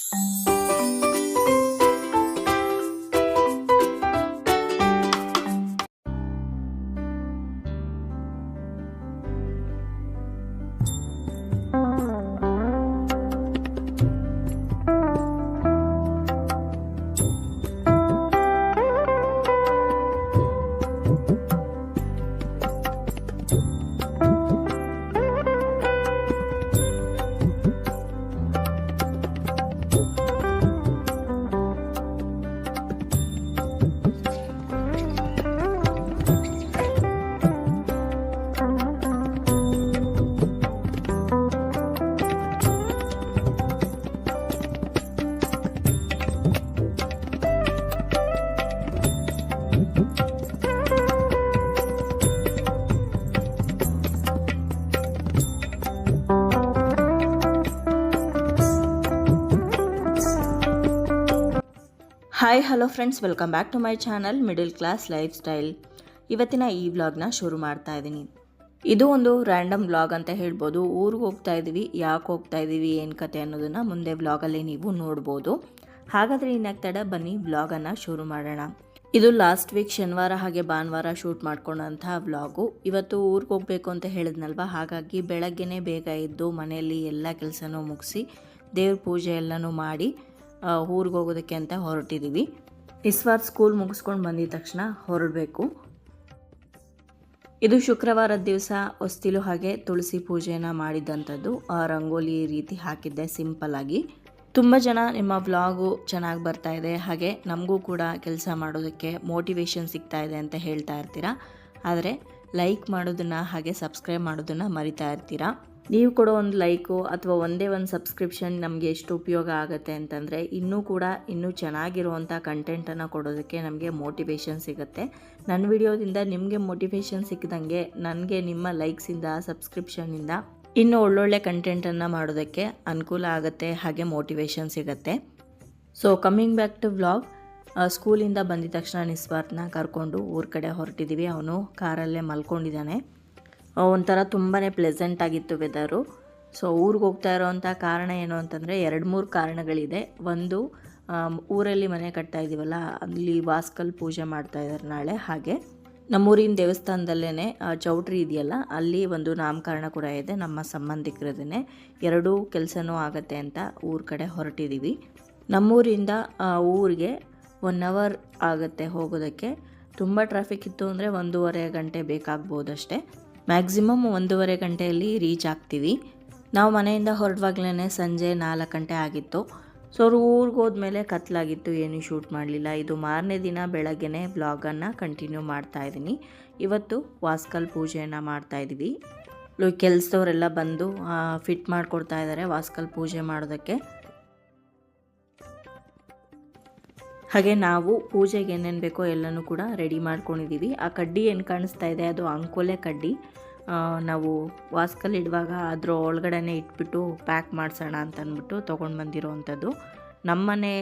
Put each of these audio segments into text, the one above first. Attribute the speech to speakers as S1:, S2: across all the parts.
S1: Hi hello friends, welcome back to my channel middle class lifestyle. ಇವತ್ತಿನ ಈ ವ್ಲಾಗ್ನ ಶುರು ಮಾಡ್ತಾ ಇದ್ದೀನಿ. ಇದು ಒಂದು ರ್ಯಾಂಡಮ್ ವ್ಲಾಗ್ ಅಂತ ಹೇಳ್ಬೋದು. ಊರಿಗೆ ಹೋಗ್ತಾ ಇದ್ದೀವಿ, ಯಾಕೆ ಹೋಗ್ತಾ ಇದ್ದೀವಿ, ಏನು ಕತೆ ಅನ್ನೋದನ್ನು ಮುಂದೆ ವ್ಲಾಗಲ್ಲಿ ನೀವು ನೋಡ್ಬೋದು. ಹಾಗಾದರೆ ಇನ್ಯಾಕೆ ತಡ, ಬನ್ನಿ ವ್ಲಾಗನ್ನು ಶುರು ಮಾಡೋಣ. ಇದು ಲಾಸ್ಟ್ ವೀಕ್ ಶನಿವಾರ ಹಾಗೆ ಭಾನುವಾರ ಶೂಟ್ ಮಾಡ್ಕೊಂಡಂತಹ ವ್ಲಾಗು. ಇವತ್ತು ಊರಿಗೆ ಹೋಗಬೇಕು ಅಂತ ಹೇಳಿದ್ನಲ್ವ, ಹಾಗಾಗಿ ಬೆಳಗ್ಗೆನೇ ಬೇಗ ಎದ್ದು ಮನೆಯಲ್ಲಿ ಎಲ್ಲ ಕೆಲಸನೂ ಮುಗಿಸಿ ದೇವ್ರ ಪೂಜೆ ಎಲ್ಲನೂ ಮಾಡಿ ಊರಿಗೆ ಹೋಗೋದಕ್ಕೆ ಅಂತ ಹೊರಟಿದ್ದೀವಿ. ಇಸ್ವಾರ್ ಸ್ಕೂಲ್ ಮುಗಿಸ್ಕೊಂಡು ಬಂದಿದ ತಕ್ಷಣ ಹೊರಡಬೇಕು. ಇದು ಶುಕ್ರವಾರದ ದಿವಸ ಹೊಸ್ತಿಲು ಹಾಗೆ ತುಳಸಿ ಪೂಜೆನ ಮಾಡಿದ್ದಂಥದ್ದು. ರಂಗೋಲಿ ರೀತಿ ಹಾಕಿದ್ದೆ ಸಿಂಪಲ್ ಆಗಿ. ತುಂಬ ಜನ ನಿಮ್ಮ ವ್ಲಾಗು ಚೆನ್ನಾಗಿ ಬರ್ತಾ ಇದೆ, ಹಾಗೆ ನಮಗೂ ಕೂಡ ಕೆಲಸ ಮಾಡೋದಕ್ಕೆ ಮೋಟಿವೇಶನ್ ಸಿಗ್ತಾ ಇದೆ ಅಂತ ಹೇಳ್ತಾ ಇರ್ತೀರಾ. ಆದರೆ ಲೈಕ್ ಮಾಡೋದನ್ನು ಹಾಗೆ ಸಬ್ಸ್ಕ್ರೈಬ್ ಮಾಡೋದನ್ನು ಮರಿತಾ ಇರ್ತೀರಾ. ನೀವು ಕೊಡೋ ಒಂದು ಲೈಕು ಅಥವಾ ಒಂದೇ ಒಂದು ಸಬ್ಸ್ಕ್ರಿಪ್ಷನ್ ನಮಗೆ ಎಷ್ಟು ಉಪಯೋಗ ಆಗುತ್ತೆ ಅಂತಂದರೆ ಇನ್ನೂ ಚೆನ್ನಾಗಿರುವಂಥ ಕಂಟೆಂಟನ್ನು ಕೊಡೋದಕ್ಕೆ ನಮಗೆ ಮೋಟಿವೇಶನ್ ಸಿಗುತ್ತೆ. ನನ್ನ ವಿಡಿಯೋದಿಂದ ನಿಮಗೆ ಮೋಟಿವೇಶನ್ ಸಿಕ್ಕಿದಂಗೆ ನನಗೆ ನಿಮ್ಮ ಲೈಕ್ಸಿಂದ ಸಬ್ಸ್ಕ್ರಿಪ್ಷನ್ನಿಂದ ಇನ್ನೂ ಒಳ್ಳೊಳ್ಳೆ ಕಂಟೆಂಟನ್ನು ಮಾಡೋದಕ್ಕೆ ಅನುಕೂಲ ಆಗುತ್ತೆ, ಹಾಗೆ ಮೋಟಿವೇಶನ್ ಸಿಗುತ್ತೆ. So coming back to vlog. ಸ್ಕೂಲಿಂದ ಬಂದಿದ ತಕ್ಷಣ ನಿಸ್ವಾರ್ನ ಕರ್ಕೊಂಡು ಊರ ಕಡೆ ಹೊರಟಿದ್ದೀವಿ. ಅವನು ಕಾರಲ್ಲೇ ಮಲ್ಕೊಂಡಿದ್ದಾನೆ. ಒಂಥರ ತುಂಬಾ ಪ್ಲೆಸೆಂಟ್ ಆಗಿತ್ತು ವೆದರು. ಸೊ ಊರಿಗೆ ಹೋಗ್ತಾ ಇರೋವಂಥ ಕಾರಣ ಏನು ಅಂತಂದರೆ 2-3 ಕಾರಣಗಳಿದೆ. ಒಂದು, ಊರಲ್ಲಿ ಮನೆ ಕಟ್ತಾ ಇದ್ದೀವಲ್ಲ, ಅಲ್ಲಿ ವಾಸ್ಕಲ್ ಪೂಜೆ ಮಾಡ್ತಾ ಇದ್ದಾರೆ ನಾಳೆ. ಹಾಗೆ ನಮ್ಮೂರಿನ ದೇವಸ್ಥಾನದಲ್ಲೇ ಚೌಟ್ರಿ ಇದೆಯಲ್ಲ, ಅಲ್ಲಿ ಒಂದು ನಾಮಕರಣ ಕೂಡ ಇದೆ ನಮ್ಮ ಸಂಬಂಧಿಕರದೇ. 2 ಕೆಲಸನೂ ಆಗುತ್ತೆ ಅಂತ ಊರ ಕಡೆ ಹೊರಟಿದ್ದೀವಿ. ನಮ್ಮೂರಿಂದ ಊರಿಗೆ 1 ಅವರ್ ಆಗುತ್ತೆ ಹೋಗೋದಕ್ಕೆ. ತುಂಬ ಟ್ರಾಫಿಕ್ ಇತ್ತು ಅಂದರೆ 1.5 ಗಂಟೆ ಬೇಕಾಗ್ಬೋದಷ್ಟೇ. ಮ್ಯಾಕ್ಸಿಮಮ್ 1.5 ಗಂಟೆಯಲ್ಲಿ ರೀಚ್ ಆಗ್ತೀವಿ. ನಾವು ಮನೆಯಿಂದ ಹೊರಡುವಾಗಲೇ ಸಂಜೆ 4 ಗಂಟೆ ಆಗಿತ್ತು. ಸೊ ಊರಿಗೆ ಹೋದ್ಮೇಲೆ ಕತ್ಲಾಗಿತ್ತು, ಏನೂ ಶೂಟ್ ಮಾಡಲಿಲ್ಲ. ಇದು ಮಾರನೇ ದಿನ ಬೆಳಗ್ಗೆನೇ ವ್ಲಾಗನ್ನು ಕಂಟಿನ್ಯೂ ಮಾಡ್ತಾ ಇದ್ದೀನಿ. ಇವತ್ತು ವಾಸ್ಕಲ್ ಪೂಜೆಯನ್ನು ಮಾಡ್ತಾಯಿದ್ದೀವಿ. ಕೆಲಸದವರೆಲ್ಲ ಬಂದು ಫಿಟ್ ಮಾಡಿಕೊಡ್ತಾ ಇದ್ದಾರೆ ವಾಸ್ಕಲ್ ಪೂಜೆ ಮಾಡೋದಕ್ಕೆ. ಹಾಗೆ ನಾವು ಪೂಜೆಗೆ ಏನೇನು ಬೇಕೋ ಎಲ್ಲನೂ ಕೂಡ ರೆಡಿ ಮಾಡ್ಕೊಂಡಿದ್ದೀವಿ. ಆ ಕಡ್ಡಿ ಏನು ಕಾಣಿಸ್ತಾ ಇದೆ ಅದು ಅಂಕೋಲೆ ಕಡ್ಡಿ. ನಾವು ವಾಸ್ಕಲ್ ಇಡುವಾಗ ಅದರ ಒಳಗಡೆನೇ ಇಟ್ಬಿಟ್ಟು ಪ್ಯಾಕ್ ಮಾಡಿಸೋಣ ಅಂತ ಅಂದ್ಬಿಟ್ಟು ತೊಗೊಂಡು ಬಂದಿರೋವಂಥದ್ದು. ನಮ್ಮನೆ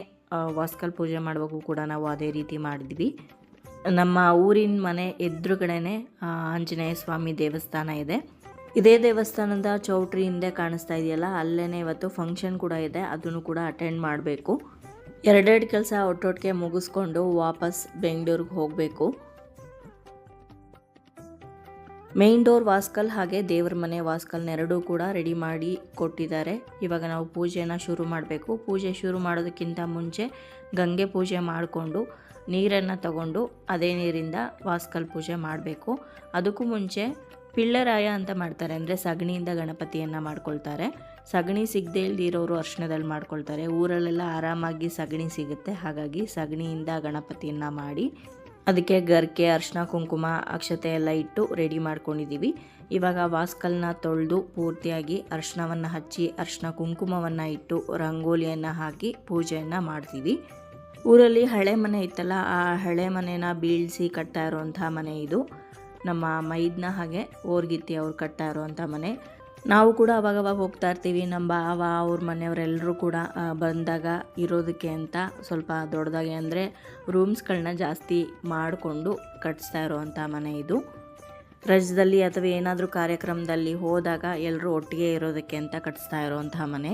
S1: ವಾಸ್ಕಲ್ ಪೂಜೆ ಮಾಡುವಾಗೂ ಕೂಡ ನಾವು ಅದೇ ರೀತಿ ಮಾಡಿದ್ವಿ. ನಮ್ಮ ಊರಿನ ಮನೆ ಎದುರುಗಡೆನೇ ಆಂಜನೇಯ ಸ್ವಾಮಿ ದೇವಸ್ಥಾನ ಇದೆ. ಇದೇ ದೇವಸ್ಥಾನದ ಚೌಟ್ರಿ ಹಿಂದೆ ಕಾಣಿಸ್ತಾ ಇದೆಯಲ್ಲ, ಅಲ್ಲೇ ಇವತ್ತು ಫಂಕ್ಷನ್ ಕೂಡ ಇದೆ, ಅದನ್ನು ಕೂಡ ಅಟೆಂಡ್ ಮಾಡಬೇಕು. 2 ಕೆಲಸ ಒಟ್ಟೊಟ್ಟಿಗೆ ಮುಗಿಸ್ಕೊಂಡು ವಾಪಸ್ ಬೆಂಗಳೂರಿಗೆ ಹೋಗಬೇಕು. ಮೇನ್ ಡೋರ್ ವಾಸ್ಕಲ್ ಹಾಗೆ ದೇವ್ರ ಮನೆ ವಾಸ್ಕಲ್ನ 2 ಕೂಡ ರೆಡಿ ಮಾಡಿ ಕೊಟ್ಟಿದ್ದಾರೆ. ಇವಾಗ ನಾವು ಪೂಜೆನ ಶುರು ಮಾಡಬೇಕು. ಪೂಜೆ ಶುರು ಮಾಡೋದಕ್ಕಿಂತ ಮುಂಚೆ ಗಂಗೆ ಪೂಜೆ ಮಾಡಿಕೊಂಡು ನೀರನ್ನು ತಗೊಂಡು ಅದೇ ನೀರಿಂದ ವಾಸ್ಕಲ್ ಪೂಜೆ ಮಾಡಬೇಕು. ಅದಕ್ಕೂ ಮುಂಚೆ ಪಿಳ್ಳರಾಯ ಅಂತ ಮಾಡ್ತಾರೆ, ಅಂದರೆ ಸಗಣಿಯಿಂದ ಗಣಪತಿಯನ್ನು ಮಾಡ್ಕೊಳ್ತಾರೆ. ಸಗಣಿ ಸಿಗದೆ ಇಲ್ದಿರೋರು ಅರ್ಶಿಣದಲ್ಲಿ ಮಾಡ್ಕೊಳ್ತಾರೆ. ಊರಲ್ಲೆಲ್ಲ ಆರಾಮಾಗಿ ಸಗಣಿ ಸಿಗುತ್ತೆ, ಹಾಗಾಗಿ ಸಗಣಿಯಿಂದ ಗಣಪತಿಯನ್ನು ಮಾಡಿ ಅದಕ್ಕೆ ಗರ್ಕೆ, ಅರ್ಶಿಣ, ಕುಂಕುಮ, ಅಕ್ಷತೆ ಎಲ್ಲ ಇಟ್ಟು ರೆಡಿ ಮಾಡ್ಕೊಂಡಿದ್ದೀವಿ. ಇವಾಗ ವಾಸ್ಕಲ್ನ ತೊಳೆದು ಪೂರ್ತಿಯಾಗಿ ಅರ್ಶಿಣವನ್ನು ಹಚ್ಚಿ ಅರ್ಶಿಣ ಕುಂಕುಮವನ್ನು ಇಟ್ಟು ರಂಗೋಲಿಯನ್ನು ಹಾಕಿ ಪೂಜೆಯನ್ನು ಮಾಡ್ತೀವಿ. ಊರಲ್ಲಿ ಹಳೆ ಮನೆ ಇತ್ತಲ್ಲ, ಆ ಹಳೆ ಮನೆನ ಬೀಳಿಸಿ ಕಟ್ತಾ ಇರೋವಂಥ ಮನೆ ಇದು. ನಮ್ಮ ಮೈದ್ನ ಹಾಗೆ ಓರ್ಗಿತ್ತಿ ಅವ್ರು ಕಟ್ತಾ ಇರೋವಂಥ ಮನೆ. ನಾವು ಕೂಡ ಅವಾಗವಾಗ ಹೋಗ್ತಾ ಇರ್ತೀವಿ. ನಮ್ಮ ಬಾವ ಅವ್ರ ಮನೆಯವರೆಲ್ಲರೂ ಕೂಡ ಬಂದಾಗ ಇರೋದಕ್ಕೆ ಅಂತ ಸ್ವಲ್ಪ ದೊಡ್ಡದಾಗಿ, ಅಂದರೆ ರೂಮ್ಸ್ಗಳನ್ನ ಜಾಸ್ತಿ ಮಾಡಿಕೊಂಡು ಕಟ್ಟಿಸ್ತಾ ಇರೋವಂಥ ಮನೆ ಇದು. ರಜದಲ್ಲಿ ಅಥವಾ ಏನಾದರೂ ಕಾರ್ಯಕ್ರಮದಲ್ಲಿ ಹೋದಾಗ ಎಲ್ಲರೂ ಒಟ್ಟಿಗೆ ಇರೋದಕ್ಕೆ ಅಂತ ಕಟ್ಟಿಸ್ತಾ ಇರೋವಂಥ ಮನೆ.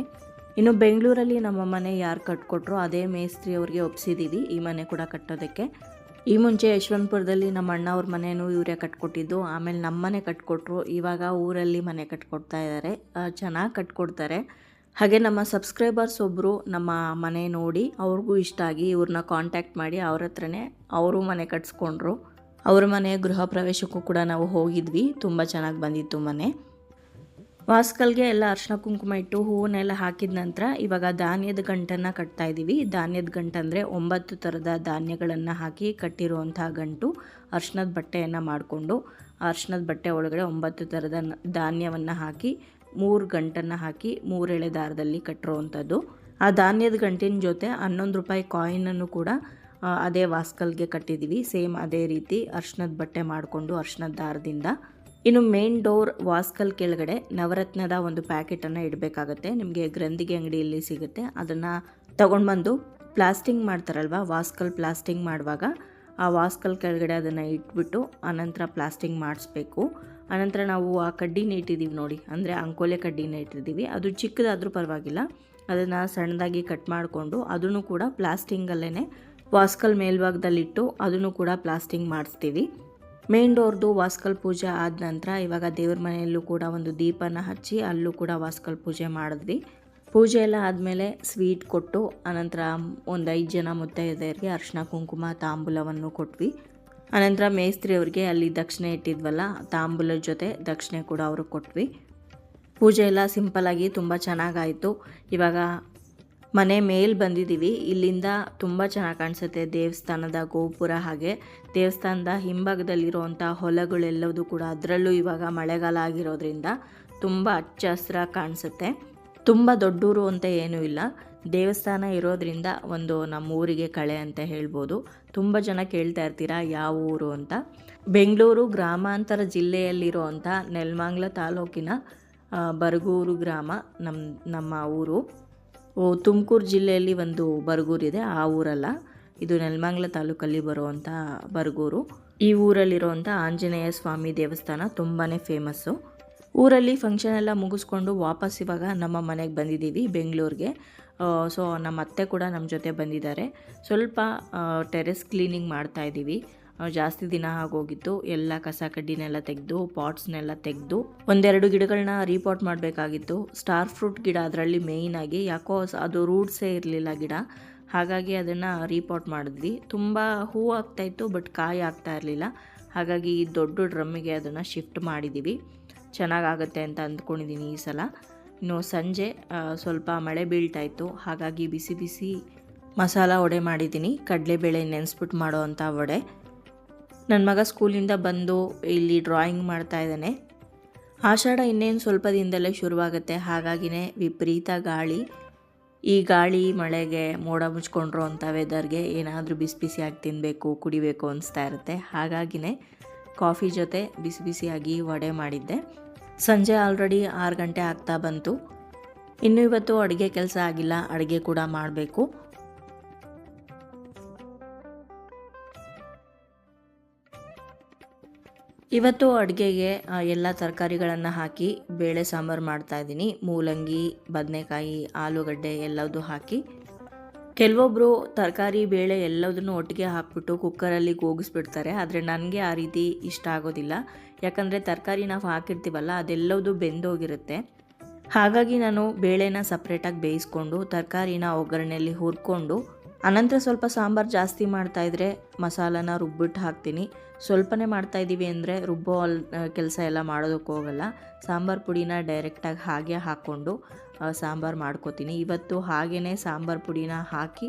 S1: ಇನ್ನು ಬೆಂಗಳೂರಲ್ಲಿ ನಮ್ಮ ಮನೆ ಯಾರು ಕಟ್ಕೊಟ್ರೋ ಅದೇ ಮೇಸ್ತ್ರಿ ಅವ್ರಿಗೆ ಒಪ್ಸಿದ್ದೀವಿ ಈ ಮನೆ ಕೂಡ ಕಟ್ಟೋದಕ್ಕೆ. ಈ ಮುಂಚೆ ಯಶವಂತಪುರದಲ್ಲಿ ನಮ್ಮ ಅಣ್ಣ ಅವ್ರ ಮನೆಯೂ ಇವರೇ ಕಟ್ಕೊಟ್ಟಿದ್ದು, ಆಮೇಲೆ ನಮ್ಮ ಮನೆ ಕಟ್ಕೊಟ್ರು. ಇವಾಗ ಊರಲ್ಲಿ ಮನೆ ಕಟ್ಕೊಡ್ತಾ ಇದ್ದಾರೆ, ಚೆನ್ನಾಗಿ ಕಟ್ಕೊಡ್ತಾರೆ. ಹಾಗೆ ನಮ್ಮ ಸಬ್ಸ್ಕ್ರೈಬರ್ಸ್ ಒಬ್ಬರು ನಮ್ಮ ಮನೆ ನೋಡಿ ಅವ್ರಿಗೂ ಇಷ್ಟ ಆಗಿ ಇವ್ರನ್ನ ಕಾಂಟ್ಯಾಕ್ಟ್ ಮಾಡಿ ಅವ್ರ ಹತ್ರನೇ ಅವರು ಮನೆ ಕಟ್ಸ್ಕೊಂಡ್ರು. ಅವ್ರ ಮನೆ ಗೃಹ ಪ್ರವೇಶಕ್ಕೂ ಕೂಡ ನಾವು ಹೋಗಿದ್ವಿ, ತುಂಬ ಚೆನ್ನಾಗಿ ಬಂದಿತ್ತು ಮನೆ. ವಾಸ್ಕಲ್ಗೆ ಎಲ್ಲ ಅರ್ಶಿನ ಕುಂಕುಮ ಇಟ್ಟು ಹೂವನ್ನೆಲ್ಲ ಹಾಕಿದ ನಂತರ ಇವಾಗ ಧಾನ್ಯದ ಗಂಟನ್ನು ಕಟ್ತಾ ಇದ್ದೀವಿ. ಧಾನ್ಯದ ಗಂಟು ಅಂದರೆ 9 ಥರದ ಧಾನ್ಯಗಳನ್ನು ಹಾಕಿ ಕಟ್ಟಿರುವಂಥ ಗಂಟು. ಅರ್ಶಿನದ ಬಟ್ಟೆಯನ್ನು ಮಾಡಿಕೊಂಡು ಅರ್ಶಿನದ ಬಟ್ಟೆ ಒಳಗಡೆ 9 ಥರದ ಧಾನ್ಯವನ್ನು ಹಾಕಿ 3 ಗಂಟನ್ನು ಹಾಕಿ 3 ಎಳೆ ದಾರದಲ್ಲಿ ಕಟ್ಟಿರುವಂಥದ್ದು. ಆ ಧಾನ್ಯದ ಗಂಟಿನ ಜೊತೆ 11 ರೂಪಾಯಿ ಕಾಯಿನನ್ನು ಕೂಡ ಅದೇ ವಾಸ್ಕಲ್ಗೆ ಕಟ್ಟಿದ್ದೀವಿ. ಸೇಮ್ ಅದೇ ರೀತಿ ಅರ್ಶಿನದ ಬಟ್ಟೆ ಮಾಡಿಕೊಂಡು ಅರ್ಶಿನದ ದಾರದಿಂದ. ಇನ್ನು ಮೇನ್ ಡೋರ್ ವಾಸ್ಕಲ್ ಕೆಳಗಡೆ ನವರತ್ನದ ಒಂದು ಪ್ಯಾಕೆಟನ್ನು ಇಡಬೇಕಾಗತ್ತೆ. ನಿಮಗೆ ಗ್ರಂಥಿಗೆ ಅಂಗಡಿಯಲ್ಲಿ ಸಿಗುತ್ತೆ, ಅದನ್ನು ತೊಗೊಂಡ್ಬಂದು ಪ್ಲಾಸ್ಟಿಂಗ್ ಮಾಡ್ತಾರಲ್ವ, ವಾಸ್ಕಲ್ ಪ್ಲಾಸ್ಟಿಂಗ್ ಮಾಡುವಾಗ ಆ ವಾಸ್ಕಲ್ ಕೆಳಗಡೆ ಅದನ್ನು ಇಟ್ಬಿಟ್ಟು ಆನಂತರ ಪ್ಲಾಸ್ಟಿಂಗ್ ಮಾಡಿಸ್ಬೇಕು. ಆನಂತರ ನಾವು ಆ ಕಡ್ಡಿನ ಇಟ್ಟಿದ್ದೀವಿ ನೋಡಿ, ಅಂದರೆ ಅಂಕೋಲೆ ಕಡ್ಡಿನ ಇಟ್ಟಿದ್ದೀವಿ. ಅದು ಚಿಕ್ಕದಾದರೂ ಪರವಾಗಿಲ್ಲ, ಅದನ್ನು ಸಣ್ಣದಾಗಿ ಕಟ್ ಮಾಡಿಕೊಂಡು ಅದನ್ನು ಕೂಡ ಪ್ಲಾಸ್ಟಿಂಗಲ್ಲೇ ವಾಸ್ಕಲ್ ಮೇಲ್ಭಾಗದಲ್ಲಿಟ್ಟು ಅದನ್ನು ಕೂಡ ಪ್ಲಾಸ್ಟಿಂಗ್ ಮಾಡಿಸ್ತೀವಿ. ಮೇನ್ ಡೋರ್ದು ವಾಸ್ಕಲ್ ಪೂಜೆ ಆದ ನಂತರ ಇವಾಗ ದೇವ್ರ ಮನೆಯಲ್ಲೂ ಕೂಡ ಒಂದು ದೀಪನ ಹಚ್ಚಿ ಅಲ್ಲೂ ಕೂಡ ವಾಸ್ಕಲ್ ಪೂಜೆ ಮಾಡಿದ್ವಿ. ಪೂಜೆ ಎಲ್ಲ ಆದಮೇಲೆ ಸ್ವೀಟ್ ಕೊಟ್ಟು ಅನಂತರ ಒಂದು 5 ಜನ ಮುತ್ತೈದೆಯರಿಗೆ ಅರಿಶಿನ ಕುಂಕುಮ ತಾಂಬೂಲವನ್ನು ಕೊಟ್ವಿ. ಅನಂತರ ಮೇಸ್ತ್ರಿ ಅವ್ರಿಗೆ ಅಲ್ಲಿ ದಕ್ಷಿಣೆ ಇಟ್ಟಿದ್ವಲ್ಲ, ತಾಂಬೂಲದ ಜೊತೆ ದಕ್ಷಿಣೆ ಕೂಡ ಅವ್ರಿಗೆ ಕೊಟ್ವಿ. ಪೂಜೆ ಎಲ್ಲ ಸಿಂಪಲ್ಲಾಗಿ ತುಂಬ ಚೆನ್ನಾಗಾಯಿತು. ಇವಾಗ ಮನೆ ಮೇಲೆ ಬಂದಿದ್ದೀವಿ. ಇಲ್ಲಿಂದ ತುಂಬ ಚೆನ್ನಾಗಿ ಕಾಣಿಸುತ್ತೆ ದೇವಸ್ಥಾನದ ಗೋಪುರ, ಹಾಗೆ ದೇವಸ್ಥಾನದ ಹಿಂಭಾಗದಲ್ಲಿರುವಂಥ ಹೊಲಗಳೆಲ್ಲವೂ ಕೂಡ. ಅದರಲ್ಲೂ ಇವಾಗ ಮಳೆಗಾಲ ಆಗಿರೋದ್ರಿಂದ ತುಂಬ ಹಚ್ಚ ಹಸಿರಾಗಿ ಕಾಣಿಸುತ್ತೆ. ತುಂಬ ದೊಡ್ಡೂರು ಅಂತ ಏನೂ ಇಲ್ಲ, ದೇವಸ್ಥಾನ ಇರೋದ್ರಿಂದ ಒಂದು ನಮ್ಮ ಊರಿಗೆ ಕಳೆ ಅಂತ ಹೇಳ್ಬೋದು. ತುಂಬ ಜನ ಕೇಳ್ತಾ ಇರ್ತೀರಾ ಯಾವ ಊರು ಅಂತ. ಬೆಂಗಳೂರು ಗ್ರಾಮಾಂತರ ಜಿಲ್ಲೆಯಲ್ಲಿರುವಂಥ ನೆಲಮಂಗಲ ತಾಲೂಕಿನ ಬರಗೂರು ಗ್ರಾಮ ನಮ್ಮ ಊರು. ತುಮಕೂರು ಜಿಲ್ಲೆಯಲ್ಲಿ ಒಂದು ಬರಗೂರಿದೆ, ಆ ಊರಲ್ಲ, ಇದು ನೆಲಮಂಗಲ ತಾಲೂಕಲ್ಲಿ ಬರುವಂಥ ಬರಗೂರು. ಈ ಊರಲ್ಲಿರುವಂಥ ಆಂಜನೇಯ ಸ್ವಾಮಿ ದೇವಸ್ಥಾನ ತುಂಬಾ ಫೇಮಸ್ಸು. ಊರಲ್ಲಿ ಫಂಕ್ಷನ್ ಎಲ್ಲ ಮುಗಿಸ್ಕೊಂಡು ವಾಪಸ್ ಇವಾಗ ನಮ್ಮ ಮನೆಗೆ ಬಂದಿದ್ದೀವಿ ಬೆಂಗಳೂರಿಗೆ. ಸೊ ನಮ್ಮ ಅತ್ತೆ ಕೂಡ ನಮ್ಮ ಜೊತೆ ಬಂದಿದ್ದಾರೆ. ಸ್ವಲ್ಪ ಟೆರೆಸ್ ಕ್ಲೀನಿಂಗ್ ಮಾಡ್ತಾಯಿದ್ದೀವಿ. ಜಾಸ್ತಿ ದಿನ ಆಗೋಗಿತ್ತು. ಎಲ್ಲ ಕಸ ಕಡ್ಡಿನೆಲ್ಲ ತೆಗೆದು ಪಾಟ್ಸ್ನೆಲ್ಲ ತೆಗೆದು 1-2 ಗಿಡಗಳನ್ನ ರೀಪಾಟ್ ಮಾಡಬೇಕಾಗಿತ್ತು. ಸ್ಟಾರ್ ಫ್ರೂಟ್ ಗಿಡ ಅದರಲ್ಲಿ ಮೇಯ್ನಾಗಿ, ಯಾಕೋ ಅದು ರೂಟ್ಸೇ ಇರಲಿಲ್ಲ ಗಿಡ, ಹಾಗಾಗಿ ಅದನ್ನು ರೀಪಾಟ್ ಮಾಡಿದ್ವಿ. ತುಂಬ ಹೂ ಆಗ್ತಾಯಿತ್ತು ಬಟ್ ಕಾಯಿ ಆಗ್ತಾ ಇರಲಿಲ್ಲ, ಹಾಗಾಗಿ ದೊಡ್ಡ ಡ್ರಮ್ಮಿಗೆ ಅದನ್ನು ಶಿಫ್ಟ್ ಮಾಡಿದ್ದೀವಿ. ಚೆನ್ನಾಗಾಗತ್ತೆ ಅಂತ ಅಂದ್ಕೊಂಡಿದ್ದೀನಿ ಈ ಸಲ. ಇನ್ನು ಸಂಜೆ ಸ್ವಲ್ಪ ಮಳೆ ಬೀಳ್ತಾಯಿತ್ತು, ಹಾಗಾಗಿ ಬಿಸಿ ಬಿಸಿ ಮಸಾಲ ವಡೆ ಮಾಡಿದ್ದೀನಿ. ಕಡಲೆಬೇಳೆ ನೆನೆಸ್ಬಿಟ್ಟು ಮಾಡೋ ಅಂಥ ವಡೆ. ನನ್ನ ಮಗ ಸ್ಕೂಲಿಂದ ಬಂದು ಇಲ್ಲಿ ಡ್ರಾಯಿಂಗ್ ಮಾಡ್ತಾ ಇದ್ದಾನೆ. ಆಷಾಢ ಇನ್ನೇನು ಸ್ವಲ್ಪ ದಿನದಲ್ಲೇ ಶುರುವಾಗುತ್ತೆ, ಹಾಗಾಗಿನೇ ವಿಪರೀತ ಗಾಳಿ. ಈ ಗಾಳಿ ಮಳೆಗೆ ಮೋಡ ಮುಚ್ಕೊಂಡ್ರು ಅಂಥ ವೆದರ್ಗೆ ಏನಾದರೂ ಬಿಸಿ ಬಿಸಿಯಾಗಿ ತಿನ್ನಬೇಕು ಕುಡಿಬೇಕು ಅನಿಸ್ತಾ ಇರುತ್ತೆ. ಹಾಗಾಗಿನೇ ಕಾಫಿ ಜೊತೆ ಬಿಸಿ ಬಿಸಿಯಾಗಿ ವಡೆ ಮಾಡಿದ್ದೆ. ಸಂಜೆ ಆಲ್ರೆಡಿ 6 ಗಂಟೆ ಆಗ್ತಾ ಬಂತು. ಇನ್ನೂ ಇವತ್ತು ಅಡುಗೆ ಕೆಲಸ ಆಗಿಲ್ಲ, ಅಡುಗೆ ಕೂಡ ಮಾಡಬೇಕು. ಇವತ್ತು ಅಡುಗೆಗೆ ಎಲ್ಲ ತರಕಾರಿಗಳನ್ನು ಹಾಕಿ ಬೇಳೆ ಸಾಂಬಾರು ಮಾಡ್ತಾಯಿದ್ದೀನಿ. ಮೂಲಂಗಿ, ಬದನೆಕಾಯಿ, ಆಲೂಗಡ್ಡೆ ಎಲ್ಲದೂ ಹಾಕಿ. ಕೆಲವೊಬ್ಬರು ತರಕಾರಿ ಬೇಳೆ ಎಲ್ಲದನ್ನು ಒಟ್ಟಿಗೆ ಹಾಕ್ಬಿಟ್ಟು ಕುಕ್ಕರಲ್ಲಿ ಕೂಗಿಸ್ಬಿಡ್ತಾರೆ, ಆದರೆ ನನಗೆ ಆ ರೀತಿ ಇಷ್ಟ ಆಗೋದಿಲ್ಲ. ಯಾಕಂದರೆ ತರಕಾರಿ ನಾವು ಹಾಕಿರ್ತೀವಲ್ಲ ಅದೆಲ್ಲದೂ ಬೆಂದೋಗಿರುತ್ತೆ. ಹಾಗಾಗಿ ನಾನು ಬೇಳೆನ ಸಪ್ರೇಟಾಗಿ ಬೇಯಿಸ್ಕೊಂಡು ತರಕಾರಿನ ಒಗ್ಗರಣೆಯಲ್ಲಿ ಹುರ್ಕೊಂಡು ಅನಂತರ ಸ್ವಲ್ಪ ಸಾಂಬಾರು ಜಾಸ್ತಿ ಮಾಡ್ತಾಯಿದ್ರೆ ಮಸಾಲಾನ ರುಬ್ಬಿಟ್ಟು ಹಾಕ್ತೀನಿ. ಸ್ವಲ್ಪನೇ ಮಾಡ್ತಾಯಿದ್ದೀವಿ ಅಂದರೆ ರುಬ್ಬೋ ಕೆಲಸ ಎಲ್ಲ ಮಾಡೋದಕ್ಕೆ ಹೋಗಲ್ಲ. ಸಾಂಬಾರು ಪುಡಿನ ಡೈರೆಕ್ಟಾಗಿ ಹಾಗೆ ಹಾಕ್ಕೊಂಡು ಸಾಂಬಾರು ಮಾಡ್ಕೋತೀನಿ. ಇವತ್ತು ಹಾಗೇ ಸಾಂಬಾರು ಪುಡಿನ ಹಾಕಿ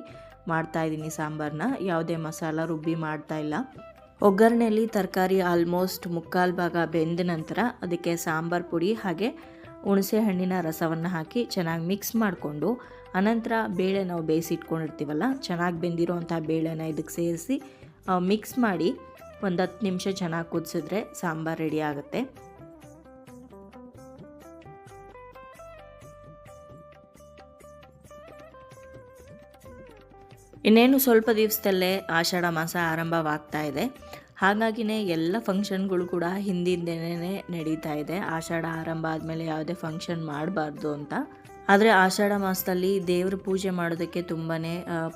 S1: ಮಾಡ್ತಾಯಿದ್ದೀನಿ ಸಾಂಬಾರನ್ನ, ಯಾವುದೇ ಮಸಾಲ ರುಬ್ಬಿ ಮಾಡ್ತಾಯಿಲ್ಲ. ಒಗ್ಗರಣೆಯಲ್ಲಿ ತರಕಾರಿ ಆಲ್ಮೋಸ್ಟ್ 3/4 ಭಾಗ ಬೆಂದ ನಂತರ ಅದಕ್ಕೆ ಸಾಂಬಾರು ಪುಡಿ ಹಾಗೆ ಹುಣಸೆ ಹಣ್ಣಿನ ರಸವನ್ನು ಹಾಕಿ ಚೆನ್ನಾಗಿ ಮಿಕ್ಸ್ ಮಾಡಿಕೊಂಡು ಅನಂತರ ಬೇಳೆ ನಾವು ಬೇಯಿಸಿಟ್ಕೊಂಡಿರ್ತೀವಲ್ಲ, ಚೆನ್ನಾಗಿ ಬೆಂದಿರೋವಂಥ ಬೇಳೆನ ಇದಕ್ಕೆ ಸೇರಿಸಿ ಮಿಕ್ಸ್ ಮಾಡಿ ಒಂದು 10 ನಿಮಿಷ ಚೆನ್ನಾಗಿ ಕುದಿಸಿದ್ರೆ ಸಾಂಬಾರು ರೆಡಿ ಆಗುತ್ತೆ. ಇನ್ನೇನು ಸ್ವಲ್ಪ ದಿವಸದಲ್ಲೇ ಆಷಾಢ ಮಾಸ ಆರಂಭವಾಗ್ತಾ ಇದೆ. ಹಾಗಾಗಿನೇ ಎಲ್ಲ ಫಂಕ್ಷನ್ಗಳು ಕೂಡ ಹಿಂದಿಂದೇನೆ ನಡೀತಾ ಇದೆ. ಆಷಾಢ ಆರಂಭ ಆದಮೇಲೆ ಯಾವುದೇ ಫಂಕ್ಷನ್ ಮಾಡಬಾರ್ದು ಅಂತ. ಆದರೆ ಆಷಾಢ ಮಾಸದಲ್ಲಿ ದೇವ್ರ ಪೂಜೆ ಮಾಡೋದಕ್ಕೆ ತುಂಬಾ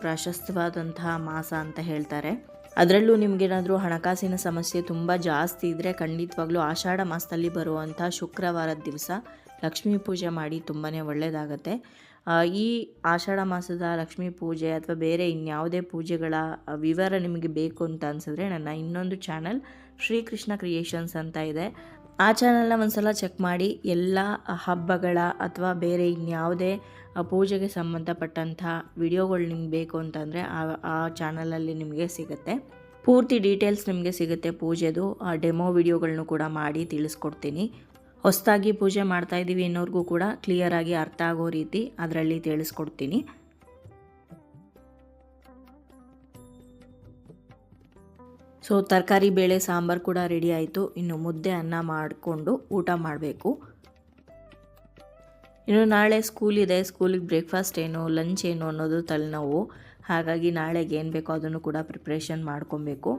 S1: ಪ್ರಾಶಸ್ತ್ಯವಾದಂತಹ ಮಾಸ ಅಂತ ಹೇಳ್ತಾರೆ. ಅದರಲ್ಲೂ ನಿಮಗೇನಾದರೂ ಹಣಕಾಸಿನ ಸಮಸ್ಯೆ ತುಂಬ ಜಾಸ್ತಿ ಇದ್ದರೆ ಖಂಡಿತವಾಗ್ಲೂ ಆಷಾಢ ಮಾಸದಲ್ಲಿ ಬರುವಂಥ ಶುಕ್ರವಾರದ ದಿವಸ ಲಕ್ಷ್ಮೀ ಪೂಜೆ ಮಾಡಿ ತುಂಬಾ ಒಳ್ಳೆಯದಾಗತ್ತೆ. ಈ ಆಷಾಢ ಮಾಸದ ಲಕ್ಷ್ಮೀ ಪೂಜೆ ಅಥವಾ ಬೇರೆ ಇನ್ಯಾವುದೇ ಪೂಜೆಗಳ ವಿವರ ನಿಮಗೆ ಬೇಕು ಅಂತ ಅನಿಸಿದ್ರೆ ನನ್ನ ಇನ್ನೊಂದು ಚಾನಲ್ ಶ್ರೀಕೃಷ್ಣ ಕ್ರಿಯೇಷನ್ಸ್ ಅಂತ ಇದೆ. ಆ ಚಾನಲ್ನ ಒಂದ್ಸಲ ಚೆಕ್ ಮಾಡಿ. ಎಲ್ಲ ಹಬ್ಬಗಳ ಅಥವಾ ಬೇರೆ ಇನ್ಯಾವುದೇ ಪೂಜೆಗೆ ಸಂಬಂಧಪಟ್ಟಂಥ ವಿಡಿಯೋಗಳು ನಿಮ್ಗೆ ಬೇಕು ಅಂತಂದರೆ ಆ ಚಾನಲಲ್ಲಿ ನಿಮಗೆ ಸಿಗುತ್ತೆ. ಪೂರ್ತಿ ಡೀಟೇಲ್ಸ್ ನಿಮಗೆ ಸಿಗುತ್ತೆ ಪೂಜೆದು. ಆ ಡೆಮೋ ವಿಡಿಯೋಗಳನ್ನೂ ಕೂಡ ಮಾಡಿ ತಿಳಿಸ್ಕೊಡ್ತೀನಿ. ಹೊಸದಾಗಿ ಪೂಜೆ ಮಾಡ್ತಾ ಇದ್ದೀವಿ ಅನ್ನೋರ್ಗೂ ಕೂಡ ಕ್ಲಿಯರಾಗಿ ಅರ್ಥ ಆಗೋ ರೀತಿ ಅದರಲ್ಲಿ ತಿಳಿಸ್ಕೊಡ್ತೀನಿ. ಸೊ ತರಕಾರಿ ಬೇಳೆ ಸಾಂಬಾರು ಕೂಡ ರೆಡಿ ಆಯಿತು. ಇನ್ನು ಮುದ್ದೆ ಅನ್ನ ಮಾಡಿಕೊಂಡು ಊಟ ಮಾಡಬೇಕು. ಇನ್ನು ನಾಳೆ ಸ್ಕೂಲ್ ಇದೆ. ಸ್ಕೂಲಿಗೆ ಬ್ರೇಕ್ಫಾಸ್ಟ್ ಏನು ಲಂಚ್ ಏನು ಅನ್ನೋದು ತಲೆನೋವು. ಹಾಗಾಗಿ ನಾಳೆಗೆ ಏನು ಬೇಕೋ ಅದನ್ನು ಕೂಡ ಪ್ರಿಪ್ರೇಷನ್ ಮಾಡ್ಕೊಬೇಕು.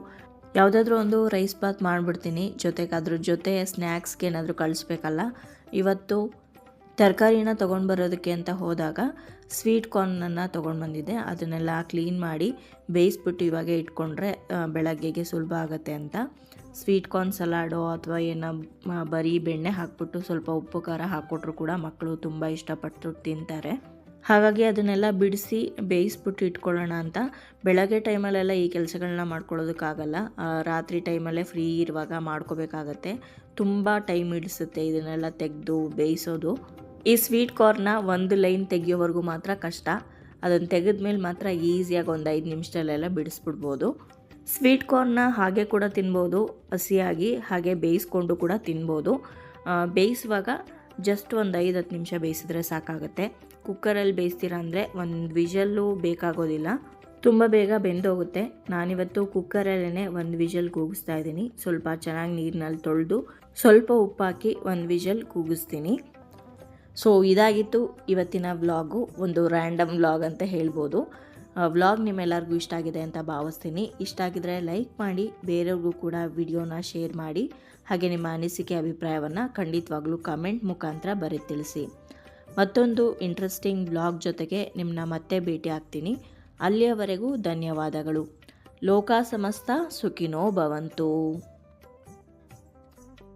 S1: ಯಾವುದಾದ್ರೂ ಒಂದು ರೈಸ್ ಬಾತ್ ಮಾಡಿಬಿಡ್ತೀನಿ. ಜೊತೆಗೆ ಅದ್ರ ಜೊತೆ ಸ್ನ್ಯಾಕ್ಸ್ಗೆ ಏನಾದರೂ ಕಳಿಸ್ಬೇಕಲ್ಲ. ಇವತ್ತು ತರಕಾರಿನ ತೊಗೊಂಡು ಬರೋದಕ್ಕೆ ಅಂತ ಹೋದಾಗ ಸ್ವೀಟ್ ಕಾರ್ನನ್ನು ತೊಗೊಂಡು ಬಂದಿದ್ದೆ. ಅದನ್ನೆಲ್ಲ ಕ್ಲೀನ್ ಮಾಡಿ ಬೇಯಿಸ್ಬಿಟ್ಟು ಇವಾಗೆ ಇಟ್ಕೊಂಡ್ರೆ ಬೆಳಗ್ಗೆಗೆ ಸುಲಭ ಆಗುತ್ತೆ ಅಂತ. ಸ್ವೀಟ್ ಕಾರ್ನ್ ಸಲಾಡೋ ಅಥವಾ ಏನೋ ಬರೀ ಬೆಣ್ಣೆ ಹಾಕ್ಬಿಟ್ಟು ಸ್ವಲ್ಪ ಉಪ್ಪು ಖಾರ ಹಾಕ್ಕೊಟ್ರು ಕೂಡ ಮಕ್ಕಳು ತುಂಬ ಇಷ್ಟಪಟ್ಟು ತಿಂತಾರೆ. ಹಾಗಾಗಿ ಅದನ್ನೆಲ್ಲ ಬಿಡಿಸಿ ಬೇಯಿಸ್ಬಿಟ್ಟು ಇಟ್ಕೊಳ್ಳೋಣ ಅಂತ. ಬೆಳಗ್ಗೆ ಟೈಮಲ್ಲೆಲ್ಲ ಈ ಕೆಲಸಗಳನ್ನ ಮಾಡ್ಕೊಳ್ಳೋದಕ್ಕಾಗಲ್ಲ. ರಾತ್ರಿ ಟೈಮಲ್ಲೇ ಫ್ರೀ ಇರುವಾಗ ಮಾಡ್ಕೋಬೇಕಾಗತ್ತೆ. ತುಂಬ ಟೈಮ್ ಹಿಡಿಸುತ್ತೆ ಇದನ್ನೆಲ್ಲ ತೆಗೆದು ಬೇಯಿಸೋದು. ಈ ಸ್ವೀಟ್ ಕಾರ್ನ ಒಂದು ಲೈನ್ ತೆಗಿಯೋವರೆಗೂ ಮಾತ್ರ ಕಷ್ಟ. ಅದನ್ನು ತೆಗೆದ್ಮೇಲೆ ಮಾತ್ರ ಈಸಿಯಾಗಿ ಒಂದು 5 ನಿಮಿಷದಲ್ಲೆಲ್ಲ ಬಿಡಿಸ್ಬಿಡ್ಬೋದು. ಸ್ವೀಟ್ ಕಾರ್ನ ಹಾಗೆ ಕೂಡ ತಿನ್ಬೋದು, ಹಸಿಯಾಗಿ ಹಾಗೆ ಬೇಯಿಸ್ಕೊಂಡು ಕೂಡ ತಿನ್ಬೋದು. ಬೇಯಿಸುವಾಗ ಜಸ್ಟ್ ಒಂದು 5-10 ನಿಮಿಷ ಬೇಯಿಸಿದ್ರೆ ಸಾಕಾಗುತ್ತೆ. ಕುಕ್ಕರಲ್ಲಿ ಬೇಯಿಸ್ತೀರಾ ಅಂದರೆ ಒಂದು ವಿಷಲ್ಲು ಬೇಕಾಗೋದಿಲ್ಲ, ತುಂಬ ಬೇಗ ಬೆಂದೋಗುತ್ತೆ. ನಾನಿವತ್ತು ಕುಕ್ಕರಲ್ಲೇ ಒಂದು ವಿಷಲ್ ಕೂಗಿಸ್ತಾ ಇದ್ದೀನಿ. ಸ್ವಲ್ಪ ಚೆನ್ನಾಗಿ ನೀರಿನಲ್ಲಿ ತೊಳೆದು ಸ್ವಲ್ಪ ಉಪ್ಪು ಹಾಕಿ ಒಂದು ವಿಷಲ್ ಕೂಗಿಸ್ತೀನಿ. ಸೊ ಇದಾಗಿತ್ತು ಇವತ್ತಿನ ವ್ಲಾಗು. ಒಂದು ರ್ಯಾಂಡಮ್ ವ್ಲಾಗ್ ಅಂತ ಹೇಳ್ಬೋದು. ವ್ಲಾಗ್ ನಿಮ್ಮೆಲ್ಲರಿಗೂ ಇಷ್ಟ ಆಗಿದೆ ಅಂತ ಭಾವಿಸ್ತೀನಿ. ಇಷ್ಟ ಆಗಿದ್ರೆ ಲೈಕ್ ಮಾಡಿ, ಬೇರೆಯವ್ರಿಗೂ ಕೂಡ ವಿಡಿಯೋನ ಶೇರ್ ಮಾಡಿ. ಹಾಗೆ ನಿಮ್ಮ ಅನಿಸಿಕೆ ಅಭಿಪ್ರಾಯವನ್ನು ಖಂಡಿತವಾಗ್ಲೂ ಕಮೆಂಟ್ ಮುಖಾಂತರ ಬರೆದು ತಿಳಿಸಿ. ಮತ್ತೊಂದು ಇಂಟ್ರೆಸ್ಟಿಂಗ್ ವ್ಲಾಗ್ ಜೊತೆಗೆ ನಿಮ್ಮನ್ನ ಮತ್ತೆ ಭೇಟಿ ಆಗ್ತೀನಿ. ಅಲ್ಲಿಯವರೆಗೂ ಧನ್ಯವಾದಗಳು. ಲೋಕ ಸಮಸ್ತ ಸುಖಿನೋ ಭವಂತು.